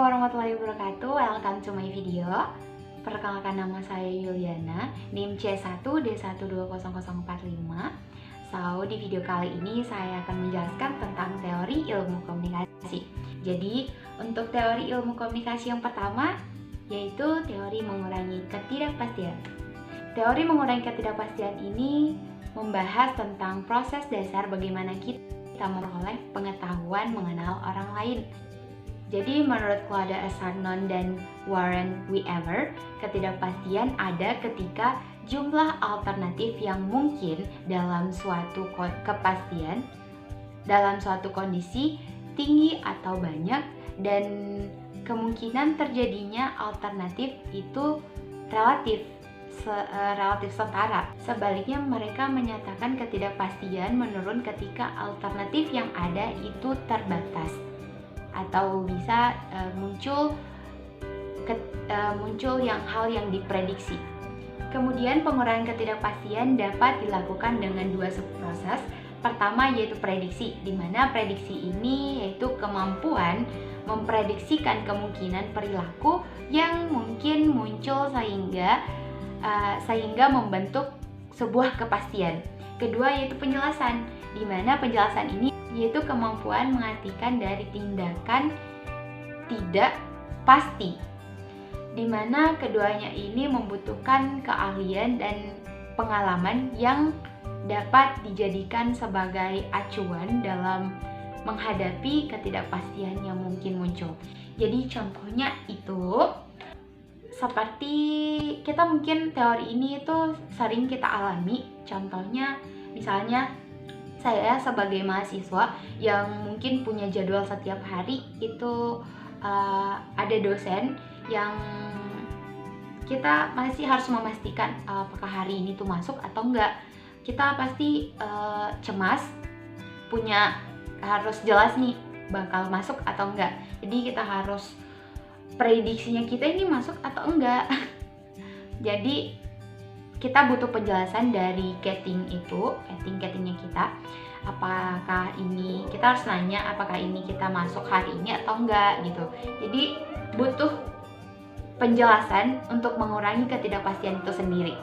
warahmatullahi wabarakatuh. Welcome to my video. Perkenalkan, nama saya Yuliana, NIM C1D1200045. So, di video kali ini saya akan menjelaskan tentang teori ilmu komunikasi. Jadi, untuk teori ilmu komunikasi yang pertama yaitu teori mengurangi ketidakpastian. Teori mengurangi ketidakpastian ini membahas tentang proses dasar bagaimana kita memperoleh pengetahuan mengenal orang lain. Jadi menurut Claude Sarnon dan Warren Wiever, ketidakpastian ada ketika jumlah alternatif yang mungkin dalam suatu kepastian, dalam suatu kondisi tinggi atau banyak, dan kemungkinan terjadinya alternatif itu relatif setara. Sebaliknya, mereka menyatakan ketidakpastian menurun ketika alternatif yang ada itu terbatas atau bisa muncul hal yang diprediksi. Kemudian pengurangan ketidakpastian dapat dilakukan dengan dua subproses. Pertama yaitu prediksi, di mana prediksi ini yaitu kemampuan memprediksikan kemungkinan perilaku yang mungkin muncul sehingga membentuk sebuah kepastian. Kedua yaitu penjelasan, di mana penjelasan ini yaitu kemampuan mengartikan dari tindakan tidak pasti, di mana keduanya ini membutuhkan keahlian dan pengalaman yang dapat dijadikan sebagai acuan dalam menghadapi ketidakpastian yang mungkin muncul. Jadi contohnya itu seperti kita mungkin teori ini itu sering kita alami. Contohnya misalnya saya sebagai mahasiswa yang mungkin punya jadwal setiap hari itu ada dosen yang kita masih harus memastikan apakah hari ini tuh masuk atau enggak. Kita pasti cemas, harus jelas nih bakal masuk atau enggak. Jadi kita harus prediksinya kita ini masuk atau enggak. Jadi kita butuh penjelasan dari castingnya kita. Apakah ini, kita harus nanya apakah ini kita masuk hari ini atau enggak gitu. Jadi butuh penjelasan untuk mengurangi ketidakpastian itu sendiri.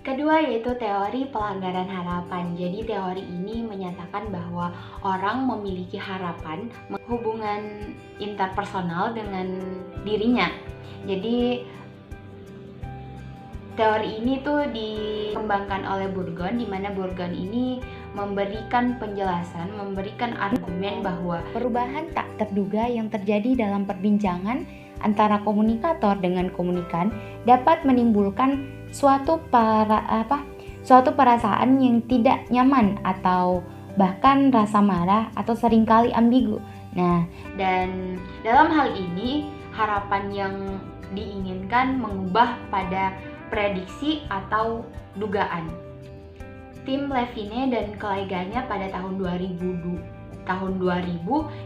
Kedua yaitu teori pelanggaran harapan. Jadi teori ini menyatakan bahwa orang memiliki harapan hubungan interpersonal dengan dirinya. Jadi teori ini tuh dikembangkan oleh Bourgon, di mana Bourgon ini memberikan penjelasan, memberikan argumen bahwa perubahan tak terduga yang terjadi dalam perbincangan antara komunikator dengan komunikan dapat menimbulkan suatu perasaan yang tidak nyaman atau bahkan rasa marah atau seringkali ambigu. Nah, dan dalam hal ini harapan yang diinginkan mengubah pada prediksi atau dugaan. Tim Levine dan koleganya pada tahun 2000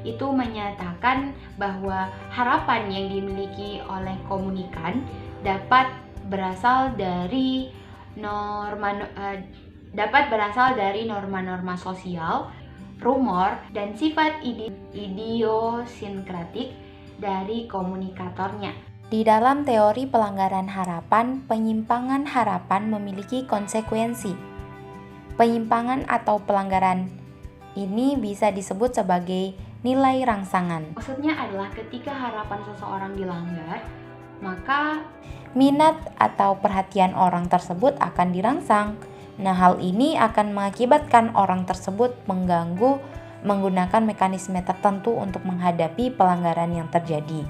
itu menyatakan bahwa harapan yang dimiliki oleh komunikan dapat berasal dari norma-norma sosial, rumor, dan sifat idiosinkratik dari komunikatornya. Di dalam teori pelanggaran harapan, penyimpangan harapan memiliki konsekuensi. Penyimpangan atau pelanggaran ini bisa disebut sebagai nilai rangsangan. Maksudnya adalah ketika harapan seseorang dilanggar, maka minat atau perhatian orang tersebut akan dirangsang. Nah, hal ini akan mengakibatkan orang tersebut menggunakan mekanisme tertentu untuk menghadapi pelanggaran yang terjadi.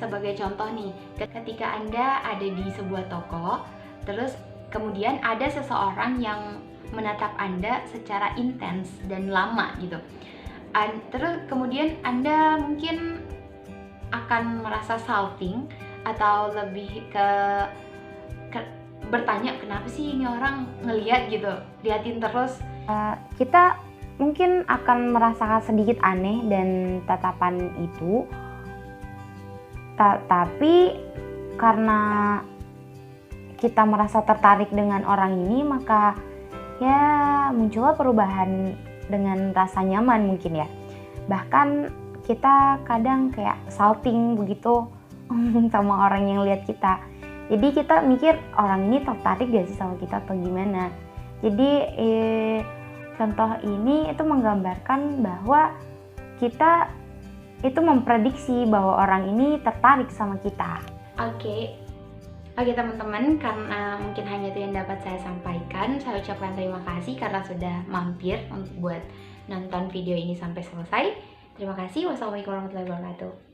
Sebagai contoh nih, ketika Anda ada di sebuah toko, terus kemudian ada seseorang yang menatap Anda secara intens dan lama gitu. Terus kemudian Anda mungkin akan merasa salting atau lebih ke bertanya kenapa sih ini orang ngeliat gitu, liatin terus. Kita mungkin akan merasa sedikit aneh dan tatapan itu. Tapi karena kita merasa tertarik dengan orang ini, maka ya muncullah perubahan dengan rasa nyaman mungkin ya. Bahkan kita kadang kayak salting begitu sama orang yang lihat kita. Jadi kita mikir orang ini tertarik gak sih sama kita atau gimana. Jadi contoh ini itu menggambarkan bahwa kita itu memprediksi bahwa orang ini tertarik sama kita. Oke teman-teman, karena mungkin hanya itu yang dapat saya sampaikan. Saya ucapkan terima kasih karena sudah mampir untuk buat nonton video ini sampai selesai. Terima kasih. Wassalamualaikum warahmatullahi wabarakatuh.